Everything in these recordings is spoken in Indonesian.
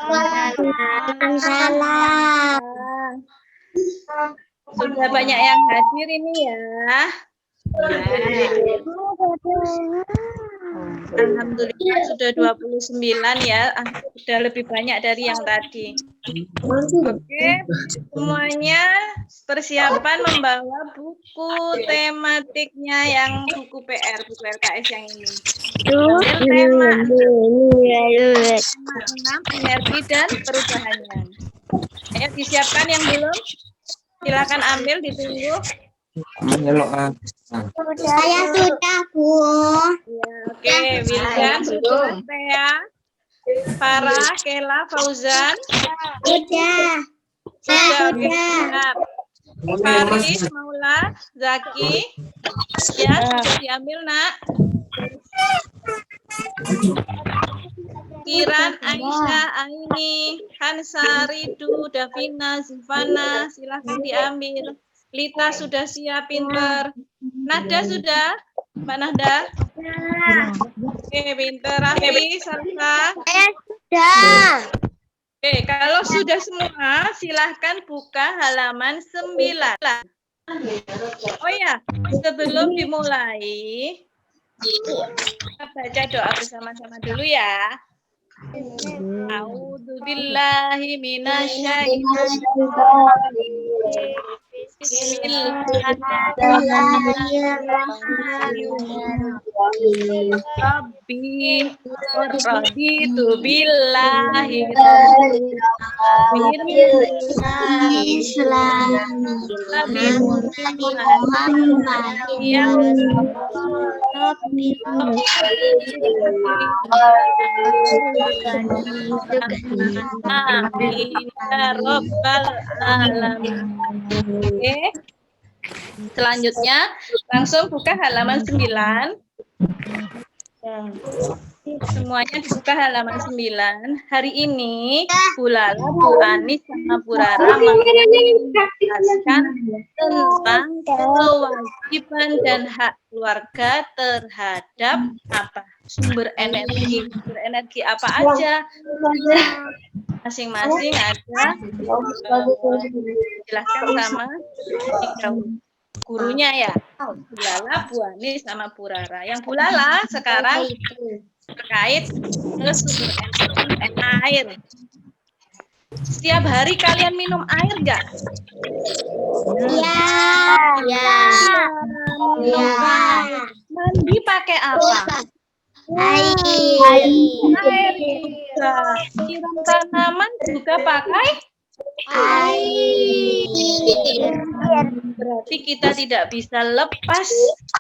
Waalaikumsalam. Sudah banyak yang hadir ini ya. Alhamdulillah sudah 29 ya. Sudah lebih banyak dari yang tadi. Oke, semuanya persiapan membawa buku tematiknya yang buku PR, buku LKS yang ini. Ambil tema 6, energi dan perubahannya. Ayo disiapkan yang belum. Silakan ambil, ditunggu. Saya sudah, Bu. Ya, oke, Wildan sudah, Tea, Farah, Kela, Fauzan. Sudah. Sudah. Faris, Maula, Zaki. Ya, sudah diambil, Nak. Kiran, Aisyah, Aini, Hansa, Ridu, Davina, Zivana, silahkan diambil. Lita sudah siap, pinter. Nada sudah? Mbak Nada? Oke, pinter. Rafi, Salsa? Saya sudah. Oke, kalau sudah semua, silahkan buka halaman 9. Oh ya, sebelum dimulai, kita baca doa bersama-sama dulu ya. A'udzubillahi minasyaitonir rajim. Bismillahirrahmanirrahim. Rabbi raditu billahi Amin ya Rabbal Alamin. Oke. Selanjutnya langsung buka halaman 9. Semuanya dibuka halaman 9. Hari ini Bu Lala, Bu Anis, sama Bu Rara menjelaskan tentang kewajiban dan hak keluarga terhadap apa? Sumber energi. Sumber energi apa aja? Masing-masing ada dijelaskan sama gurunya ya. Bu Lala, Bu Anis, sama Bu Rara. Yang Bu Lala sekarang terkait ke sumber energi air. Setiap hari kalian minum air nggak? Iya. Minum air. Mandi pakai apa? Air. Air juga. Siram tanaman juga pakai Air. Berarti kita tidak bisa lepas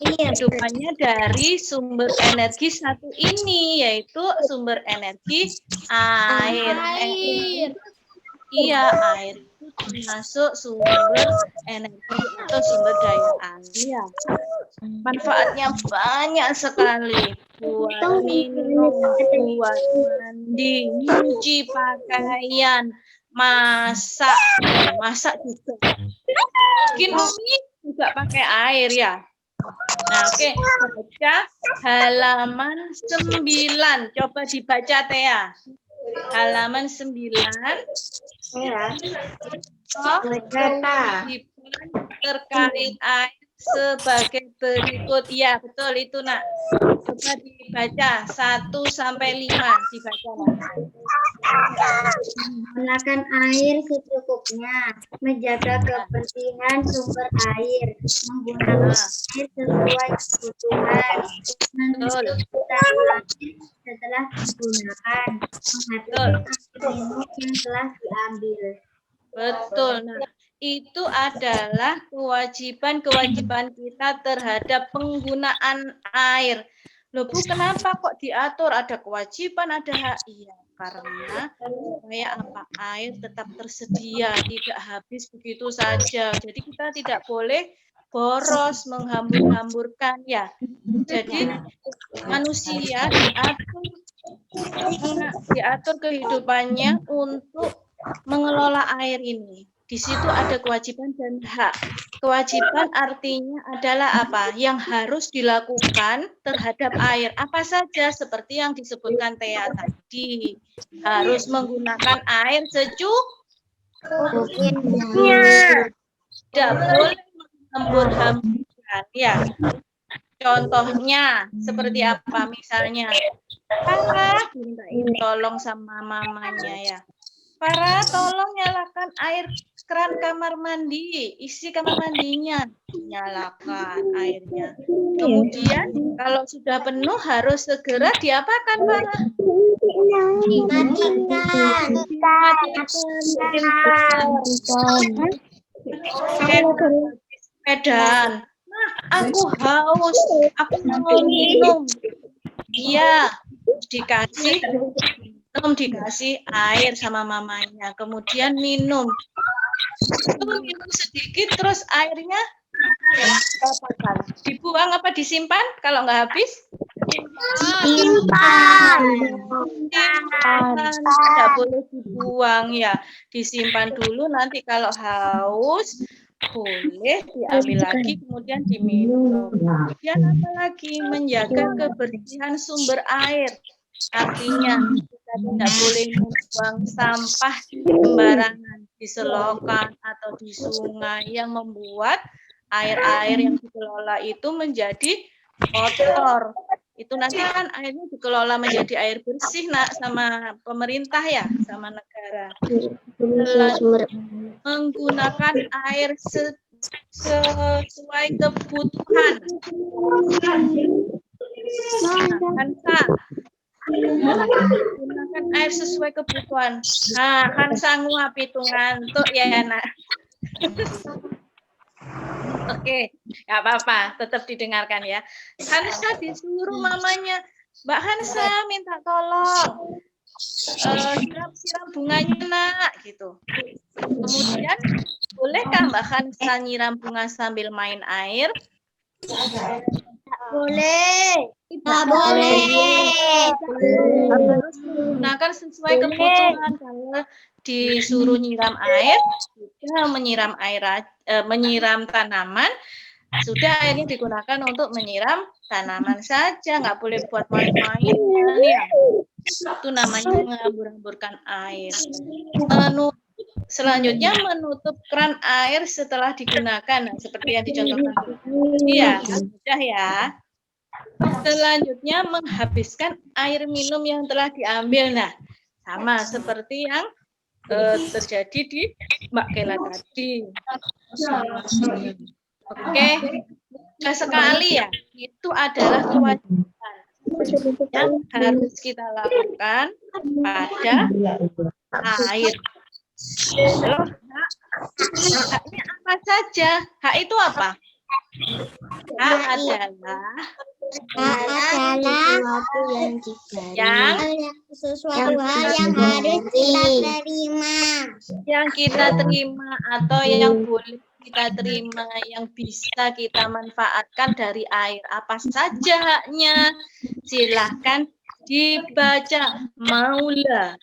kehidupannya dari sumber energi satu ini, yaitu sumber energi air. Iya, air itu termasuk sumber energi atau sumber daya alam. Manfaatnya banyak sekali. Buat minum, buat mandi, nyuci pakaian, masak juga. Bikin mie juga pakai air ya. Nah, oke, baca halaman 9. Coba dibaca Tea. Halaman 9. Terkait air sebagai berikut. Ya, betul itu, Nak. Coba dibaca 1 sampai 5 dibaca, Nak. Gunakan air secukupnya, menjaga kebersihan sumber air, menggunakan air sesuai kebutuhan, menutup saluran air setelah digunakan, menghatikan air minum yang telah diambil. Betul. Nah, itu adalah kewajiban-kewajiban kita terhadap penggunaan air. Loh Bu, kenapa kok diatur? Ada kewajiban, ada hak? Iya, karena supaya apa? Air tetap tersedia, tidak habis begitu saja. Jadi kita tidak boleh boros, menghambur-hamburkan ya. Jadi manusia diatur kehidupannya untuk mengelola air ini. Di situ ada kewajiban dan hak. Kewajiban artinya adalah apa? Yang harus dilakukan terhadap air. Apa saja seperti yang disebutkan Tea tadi. Harus menggunakan air secukupnya. Tidak boleh menghambur-hamburkan. Ya. Contohnya seperti apa? Misalnya, Farah dimintain tolong sama mamanya ya. Farah, tolong nyalakan air keran kamar mandi, isi kamar mandinya, nyalakan airnya. Kemudian kalau sudah penuh harus segera diapakan, Farah? Sepedaan. Nah, aku haus, aku mau minum. Iya, dikasih air sama mamanya, kemudian minum. Itu minum sedikit, terus airnya dibuang apa disimpan kalau nggak habis? Simpan. Tidak boleh dibuang ya, disimpan dulu. Nanti kalau haus boleh diambil lagi, kemudian diminum. Kemudian apa lagi? Menjaga kebersihan sumber air. Artinya kita tidak boleh membuang sampah sembarangan di selokan atau di sungai yang membuat air-air yang dikelola itu menjadi kotor. Itu nanti kan airnya dikelola menjadi air bersih sama pemerintah ya, sama negara. Menggunakan air sesuai kebutuhan. Hansa, gunakan air sesuai kebutuhan. Nah, Hansa nguap itu ngantuk ya, Nak. Oke, nggak apa-apa, tetap didengarkan ya. Hansa disuruh mamanya, Mbak Hansa minta tolong siram bunganya Nak, gitu. Kemudian, bolehkah Mbak Hansa nyiram bunga sambil main air? Boleh. Tidak boleh. Harus menggunakan sesuai kebutuhan. Kalau disuruh nyiram air, sudah menyiram tanaman, sudah airnya digunakan untuk menyiram tanaman saja, nggak boleh buat main-main. Ya. Itu namanya menghambur-hamburkan air. Selanjutnya menutup keran air setelah digunakan, nah, seperti yang dicontohkan. Iya, sudah ya. Selanjutnya menghabiskan air minum yang telah diambil. Nah, sama seperti yang terjadi di Mbak Kela tadi. Oke, mudah sekali ya. Itu adalah kewajiban yang harus kita lakukan pada air. Loh, haknya apa saja? Hak itu apa? Hak adalah sesuatu hal yang harus kita terima. Yang kita terima atau yang boleh kita terima, yang bisa kita manfaatkan dari air. Apa saja haknya? Silahkan dibaca. Maula.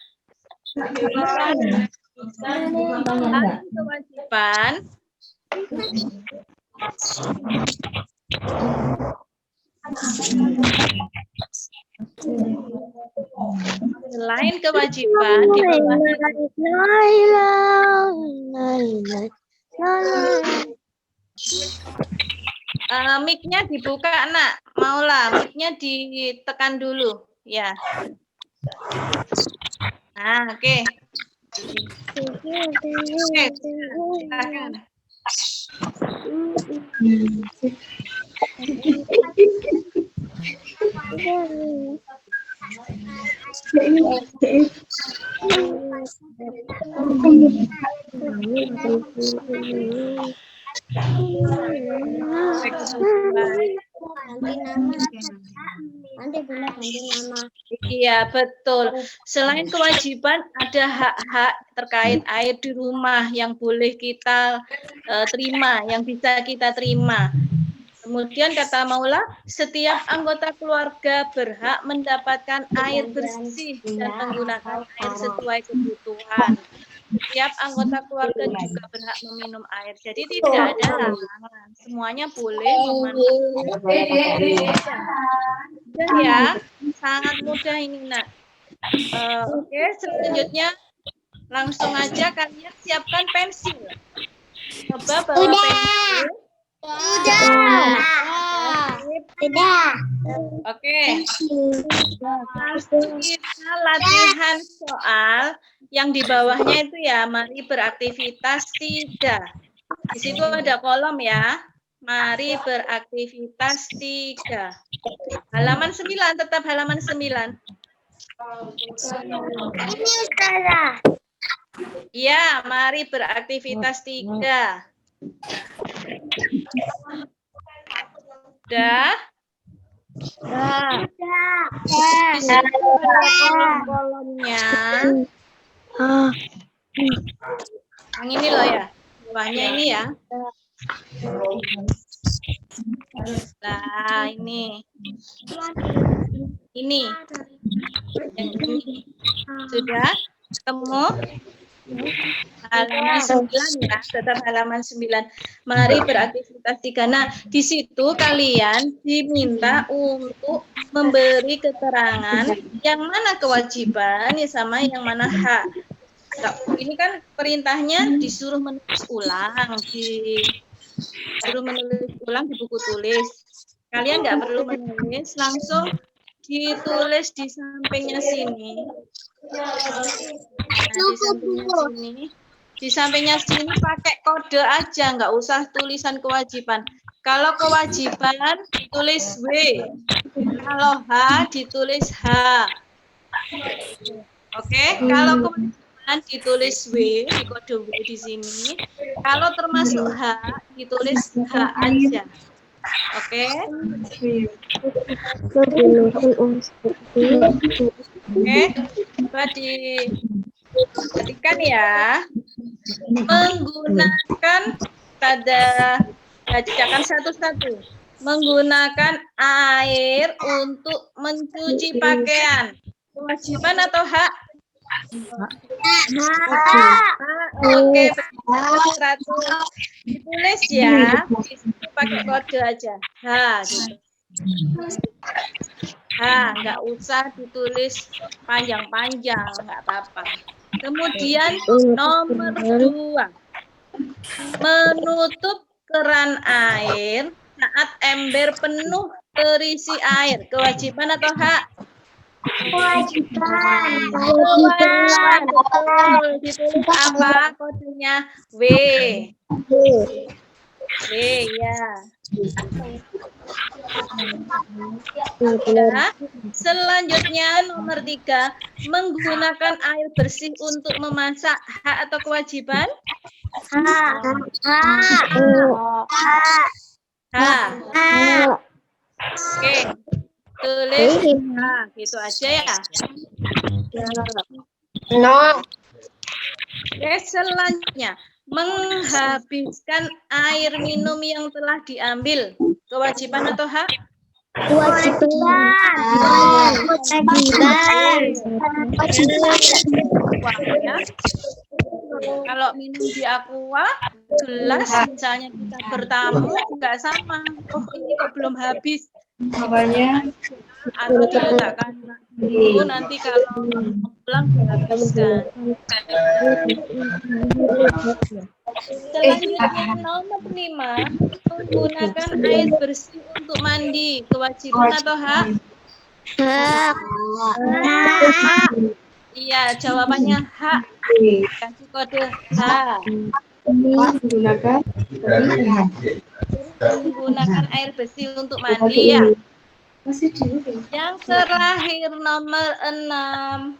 Kewajiban selain kewajiban mic-nya dibuka, Nak. Maula, mic-nya ditekan dulu, ya. Nah, oke. Oke, silakan. ganti nama. Nanti Bunda ganti nama. Iya, betul. Selain kewajiban, ada hak-hak terkait air di rumah yang boleh kita terima, yang bisa kita terima. Kemudian kata Maula, setiap anggota keluarga berhak mendapatkan air bersih dan menggunakan air sesuai kebutuhan. Setiap anggota keluarga juga berhak meminum air. Jadi tidak ada larangan. Semuanya boleh memanfaatkan air. Dan ya, sangat mudah ini, Nak. Oke, selanjutnya langsung aja kalian siapkan pensil. Coba bawa pensil. Sudah. Oke. Langsung kita latihan soal yang di bawahnya itu ya, mari beraktivitas 3. Di situ ada kolom ya. Mari beraktivitas 3. Halaman 9, tetap halaman 9. Ini Ustazah. Ya, mari beraktivitas 3. Udah? Di situ ada kolom-kolomnya. Yang ini loh ya. Bawahnya ini ya. Nah, ini. Ini. Yang ini. Sudah? Ketemu? Halaman 9 ya, tetap halaman 9. Mari beraktivitas 3. Nah, di situ kalian diminta untuk memberi keterangan yang mana kewajiban ya sama yang mana hak. Ini kan perintahnya disuruh menulis ulang, disuruh menulis ulang di buku tulis. Kalian nggak perlu menulis, langsung ditulis di sampingnya sini. Nah, di sampingnya sini pakai kode aja, nggak usah tulisan kewajiban. Kalau kewajiban tulis W, kalau H ditulis H. Oke, kalau kewajiban ditulis W, di kode W di sini. Kalau termasuk H ditulis H aja. Oke. Oke, coba diperhatikan ya. Menggunakan pada bacakan satu-satu. Menggunakan air untuk mencuci pakaian. Kewajiban atau hak? Oke, 100. Ditulis ya. Disitu pakai kode aja. Gitu. Nggak usah ditulis panjang-panjang, nggak apa-apa. Kemudian nomor 2, menutup keran air saat ember penuh terisi air. Kewajiban atau hak? Kewajiban. Betul. Ditulis apa kodenya? W. W ya. Ya. Selanjutnya nomor 3, menggunakan air bersih untuk memasak, hak atau kewajiban? Oke, tulis gitu aja ya. Oke, selanjutnya menghabiskan air minum yang telah diambil, kewajiban atau hak? Kalau minum di aqua gelas, misalnya kita bertamu nggak sama. Oh, ini kok belum habis. Makanya atau diletakkan dulu, nanti kalau pulang dihabiskan. Selanjutnya nomor 5, menggunakan air bersih untuk mandi, kewajiban atau hak? Iya, jawabannya hak. Kasih kode H. Menggunakan air bersih untuk mandi ya. Yang terakhir nomor 6,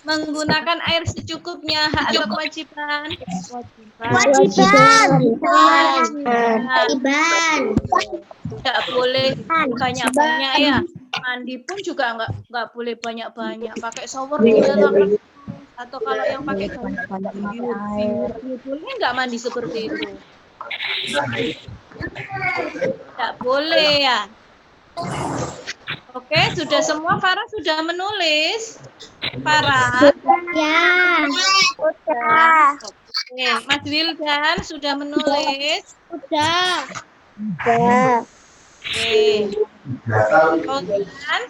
menggunakan air secukupnya, hak atau kewajiban? Kewajiban. Nggak boleh banyak-banyak ya. Mandi pun juga nggak boleh banyak-banyak. Pakai shower dinyalakan. Atau kalau yang pakai boleh nggak mandi seperti itu? Nggak boleh ya. Oke, sudah semua. Farah sudah menulis. Farah. Ya. Sudah. Oke, Mas Wildan sudah menulis. Sudah. Oke. Fauzan,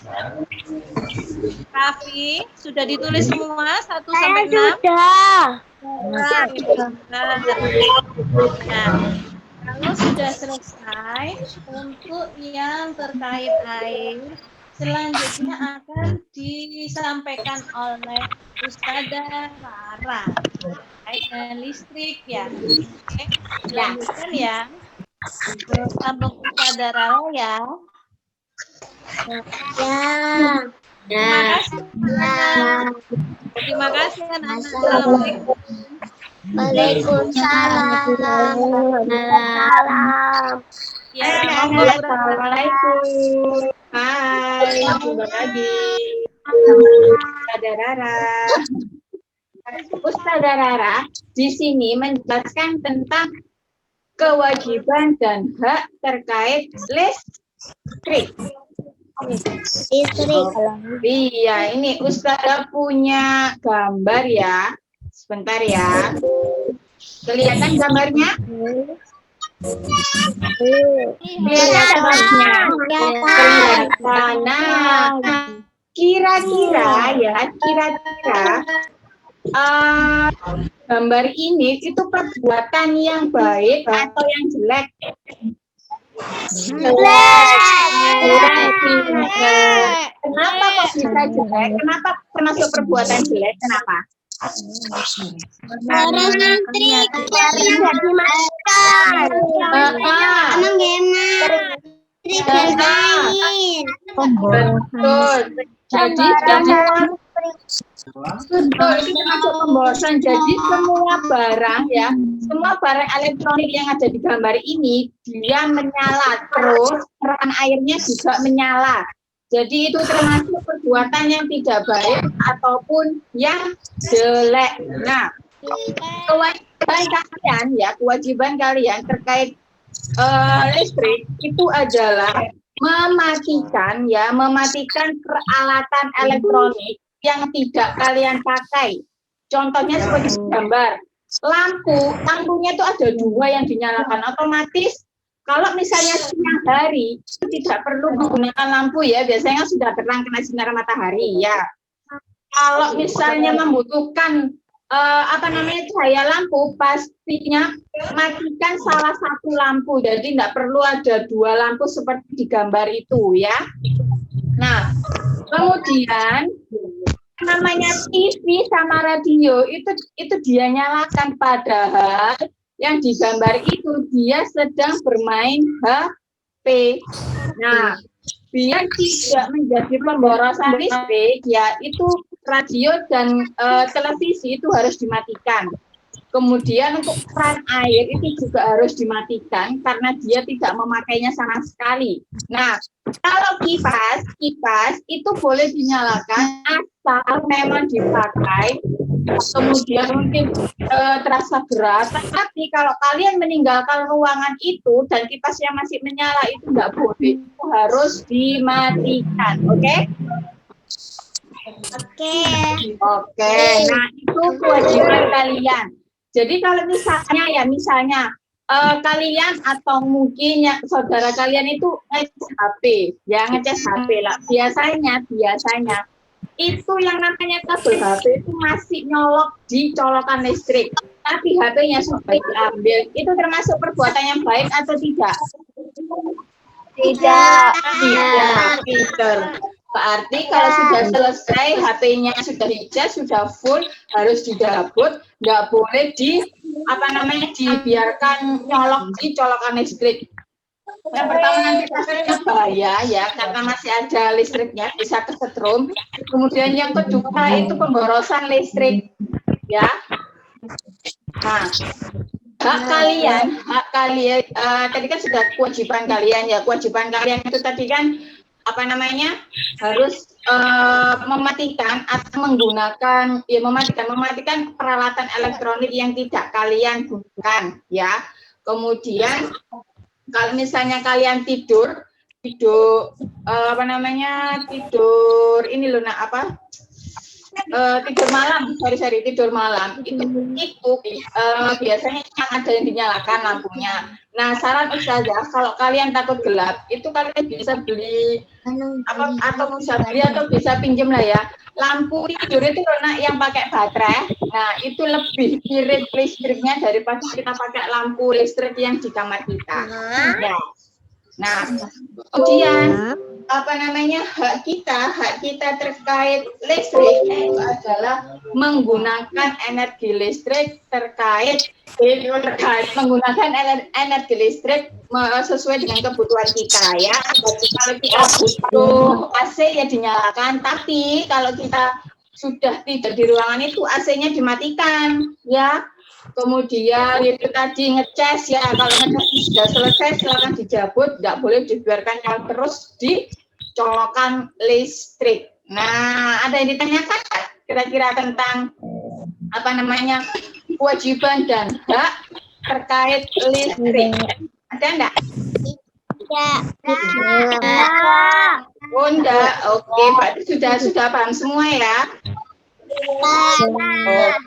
Raffi, sudah ditulis semua 1 sampai 6? Sudah. Nah, kalau sudah selesai untuk yang terkait air, selanjutnya akan disampaikan oleh Ustazah Rara terkait dengan listrik ya. Oke, lanjutkan ya. Sambung Ustazah Rara ya. Terima kasih. Terima kasih anak-anak. Assalamualaikum. Waalaikumsalam. Ya, Assalamualaikum. Hai, jumpa lagi. Ustazah Rara. Ustazah Rara di sini menjelaskan tentang kewajiban dan hak terkait listrik. Iya, ini Ustazah punya gambar ya. Sebentar ya. Kelihatan gambarnya? Kelihatan gambarnya? Kelihatan. Nah, kira-kira gambar ini itu perbuatan yang baik atau yang jelek? Kenapa kok bisa jelek? Kenapa termasuk perbuatan jelek? Kenapa? Listrik tidak dimakan. Emang enak. Listrik dan air. Betul. Jadi betul, itu termasuk pemborosan. Jadi semua barang ya, semua barang elektronik yang ada di gambar ini dia menyala, terus keran airnya juga menyala. Jadi itu termasuk perbuatan yang tidak baik ataupun yang jelek. Nah, kewajiban kalian terkait listrik itu adalah mematikan peralatan elektronik yang tidak kalian pakai. Contohnya seperti gambar. Lampunya itu ada 2 yang dinyalakan otomatis. Kalau misalnya siang hari itu tidak perlu menggunakan lampu ya, biasanya sudah terang kena sinar matahari ya. Kalau misalnya membutuhkan cahaya lampu, pastinya matikan salah satu lampu. Jadi tidak perlu ada 2 lampu seperti di gambar itu ya. Nah, kemudian namanya TV sama radio itu dia nyalakan, padahal yang digambar itu dia sedang bermain HP. Nah, biar tidak menjadi pemborosan listrik, ya itu radio dan televisi itu harus dimatikan. Kemudian untuk keran air itu juga harus dimatikan karena dia tidak memakainya sama sekali. Nah, kalau kipas itu boleh dinyalakan asal memang dipakai, kemudian mungkin terasa berat. Tapi kalau kalian meninggalkan ruangan itu dan kipasnya masih menyala itu nggak boleh, itu harus dimatikan. Oke? Oke. Nah itu kewajiban kalian. Jadi kalau misalnya kalian atau mungkin ya, saudara kalian itu ngecas HP, ya ngecas HP lah. Biasanya itu yang namanya kabel HP itu masih nyolok di colokan listrik, tapi HP-nya sudah diambil. Itu termasuk perbuatan yang baik atau tidak? Tidak. Berarti kalau sudah selesai HP-nya sudah dicas, sudah full, harus dicabut, nggak boleh dibiarkan nyolok di colokan listrik. Yang pertama nanti pastinya bahaya ya, karena masih ada listriknya, bisa kesetrum. Kemudian yang kedua itu pemborosan listrik, ya. Nah, hak kalian tadi kan sudah kewajiban kalian ya. Kewajiban kalian itu tadi kan apa namanya? Harus mematikan atau menggunakan mematikan peralatan elektronik yang tidak kalian gunakan ya. Kemudian kalau misalnya kalian tidur tidur ini loh nak tidur malam tidur malam itu biasanya ada yang dinyalakan lampunya. Nah, saran Ustazah, kalau kalian takut gelap itu kalian bisa beli atau bisa pinjam lah ya lampu tidur itu nak yang pakai baterai. Nah, itu lebih irit listriknya daripada kita pakai lampu listrik yang di kamar kita ya. Nah, kemudian hak kita terkait listrik itu adalah menggunakan energi listrik menggunakan energi listrik sesuai dengan kebutuhan kita ya. Kalau kita butuh AC ya dinyalakan, tapi kalau kita sudah tidak di ruangan itu AC-nya dimatikan ya. Kemudian itu tadi ngecas ya, kalau ngecas sudah selesai silakan dijabut, nggak boleh dibiarkan nyala terus dicolokan listrik. Nah, ada yang ditanyakan kira-kira tentang kewajiban dan hak terkait listrik? Ada enggak? Oh enggak, oke, berarti sudah paham semua ya.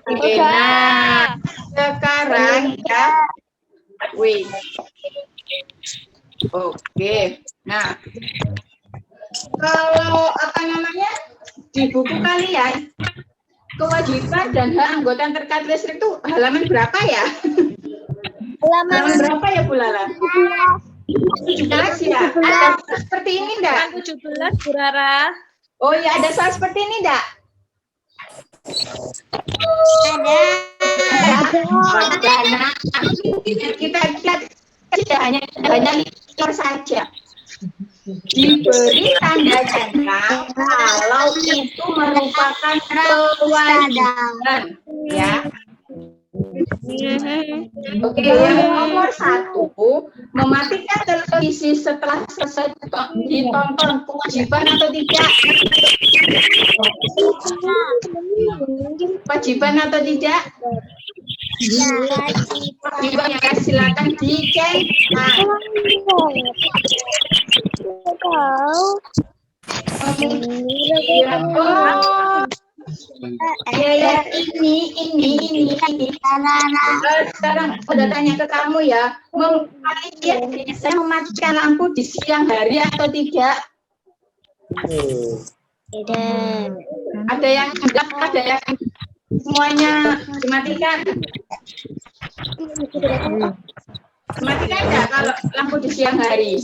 Oke, nah sekarang ya, oke, nah kalau di buku kalian kewajiban dan hak anggota terkait listrik itu halaman berapa ya? Halaman berapa ya Bu Lala? 17 ya. Ada seperti ini enggak? 17 Bu Rara. Oh ya, ada soal seperti ini enggak? Ada. Nah, kita tidak hanya lihat saja. Diberi tanda centang kalau itu merupakan kewajiban ya. Oke, yang nomor 1, mematikan televisi setelah selesai ditonton kewajiban atau tidak? Kewajiban atau tidak? Kewajiban ya, silakan dicek. Ya, ini. Sekarang udah tanya ke kamu ya, kalian bisa mematikan lampu di siang hari atau tidak? Tidak. Ada yang enggak, ada yang semuanya dimatikan. Dimatikan enggak kalau lampu di siang hari?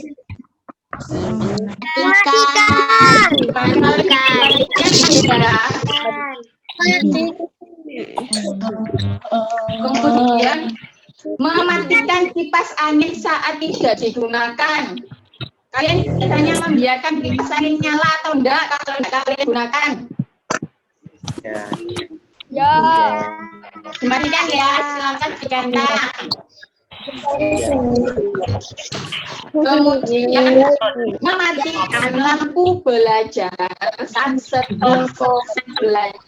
Kemudian mematikan kipas angin saat tidak digunakan. Kalian biasanya membiarkan kipas angin nyala atau enggak kalau enggak kalian gunakan? Ya. Dimatikan ya, silakan diganti. Kemudian mematikan lampu belajar saat setelah belajar.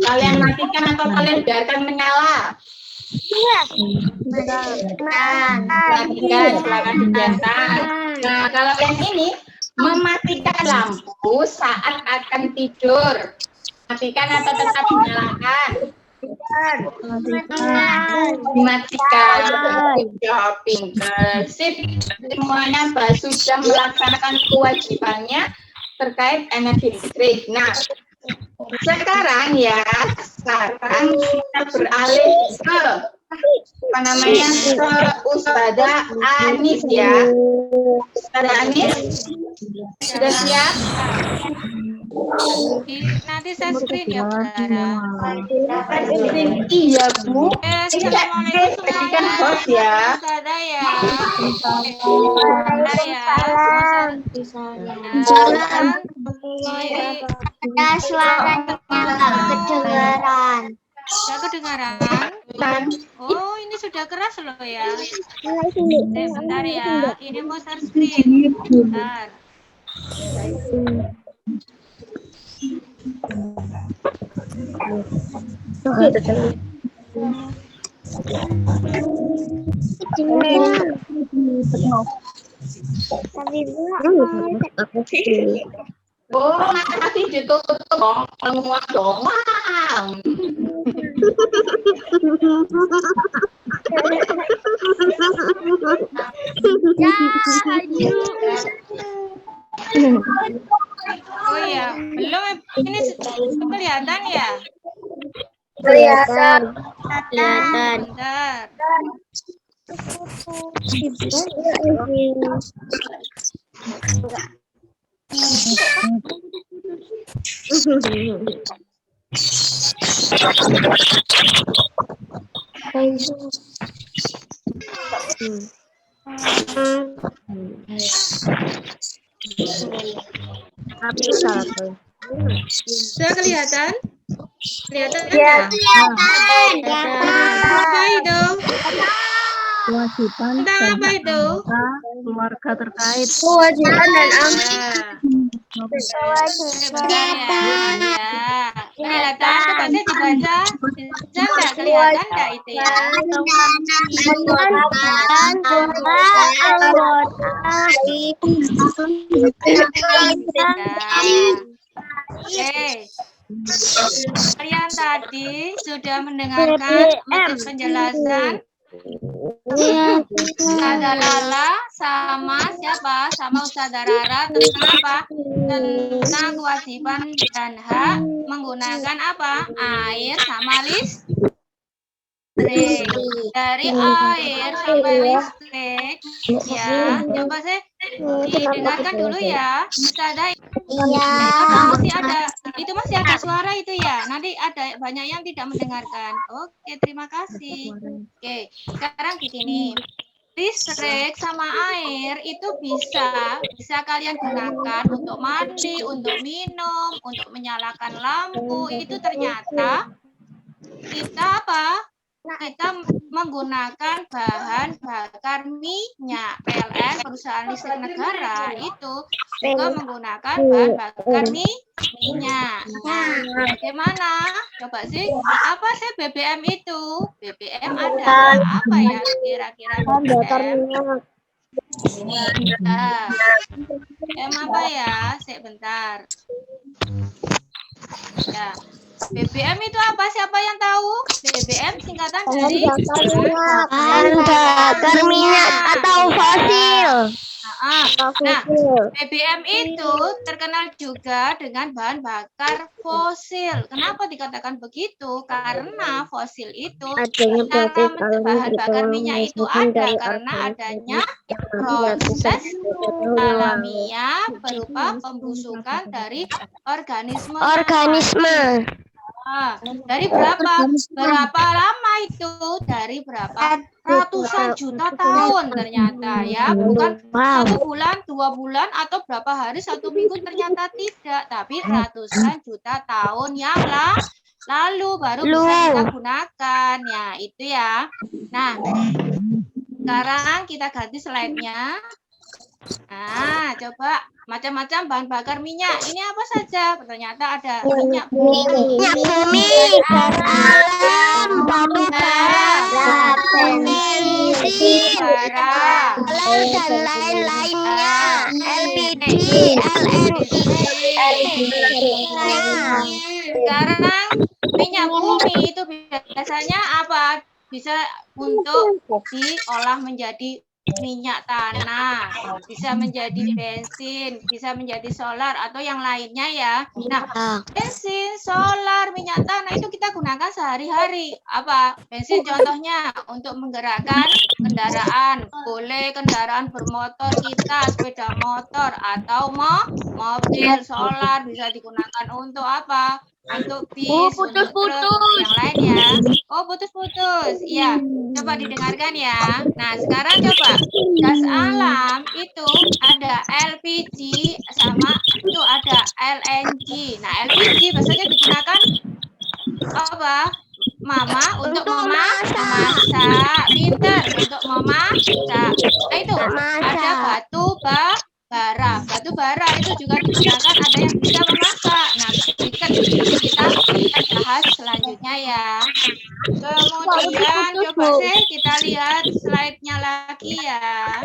Kalian matikan atau kalian biarkan menyala? Matikan, silakan diganti. Nah, kalau yang ini mematikan lampu saat akan tidur. Matikan atau tetap dinyalakan? Dimatikan. Jawab pintar. Sip. Semuanya sudah melaksanakan kewajibannya terkait energi listrik. Nah, sekarang kita beralih ke ke Ustazah Anis ya. Ustazah Anis sudah siap? Nanti saya screen ya, Bu Rara. Iya, Bu. Assalamualaikum Kan host ya. Ustazah ya. Suaranya nggak kedengaran. Nggak kedengaran? Kan? Oh, ini sudah keras loh ya. Bentar ya. Ini mau share screen. Bentar. Oh, nanti ditutup dong, menguat dong. Oh iya, belum. Ini kelihatan ya? Kelihatan. Bentar. Sudah kelihatan? Kelihatan enggak? Apa itu? Kewajiban Tentang apa itu? keluarga terkait. Kewajiban dan amanah. Sebentar ya. Kelihatan? Coba saya dibaca. Bisa nggak kelihatan nggak itu ya? Oke. Kalian tadi sudah mendengarkan materi penjelasan Ustazah Lala sama siapa? Sama Ustazah Rara tentang apa? Tentang kewajiban dan hak menggunakan apa? Air sama listrik. Dari air sampai listrik ya. Coba saya didengarkan dulu ya. Ustazah itu masih ada suara itu ya. Nanti ada banyak yang tidak mendengarkan. Oke, terima kasih. Oke, sekarang begini. Listrik sama air itu bisa kalian gunakan untuk mandi, untuk minum, untuk menyalakan lampu. Itu ternyata kita apa? Kita menggunakan bahan bakar minyak. PLN, perusahaan listrik negara, itu juga menggunakan bahan bakar minyak. Nah, bagaimana? Coba sih, apa sih BBM itu? BBM ada apa ya kira-kira BBM? Bentar. BBM apa ya? Sebentar. Ya. BBM itu apa? Siapa yang tahu? BBM singkatan dari Bahan bakar minyak atau fosil. Nah, BBM itu terkenal juga dengan bahan bakar fosil. Kenapa dikatakan begitu? Karena fosil itu bahan bakar minyak itu ada karena adanya proses alamiah berupa pembusukan dari organisme. Dari berapa lama itu? Dari berapa ratusan juta tahun ternyata ya, bukan 1 bulan, 2 bulan atau berapa hari, 1 minggu, ternyata tidak, tapi ratusan juta tahun yang lalu baru bisa kita gunakan ya, itu ya. Nah, sekarang kita ganti slide-nya. Nah, coba macam-macam bahan bakar minyak. Ini apa saja? Ternyata ada minyak bumi, gas alam, batu bara, dan lain-lainnya, LPG, Sekarang minyak bumi itu biasanya apa? Bisa untuk diolah menjadi minyak tanah, bisa menjadi bensin, bisa menjadi solar atau yang lainnya ya. Nah, bensin, solar, minyak tanah itu kita gunakan sehari-hari. Apa? Bensin contohnya untuk menggerakkan kendaraan, boleh kendaraan bermotor kita, sepeda motor atau mobil. Solar bisa digunakan untuk apa? Untuk bis, untuk truk, yang lain ya. Oh, putus-putus. Iya, coba didengarkan ya. Nah, sekarang coba gas alam itu ada LPG sama itu ada LNG. Nah, LPG biasanya digunakan apa? mama untuk memasak. Pinter untuk memasak. Nah, itu ada bara. Batu bara itu juga digunakan, ada yang bisa memasak. Nah, berikut nanti kita bahas selanjutnya ya. Kemudian coba kita lihat slide-nya lagi ya.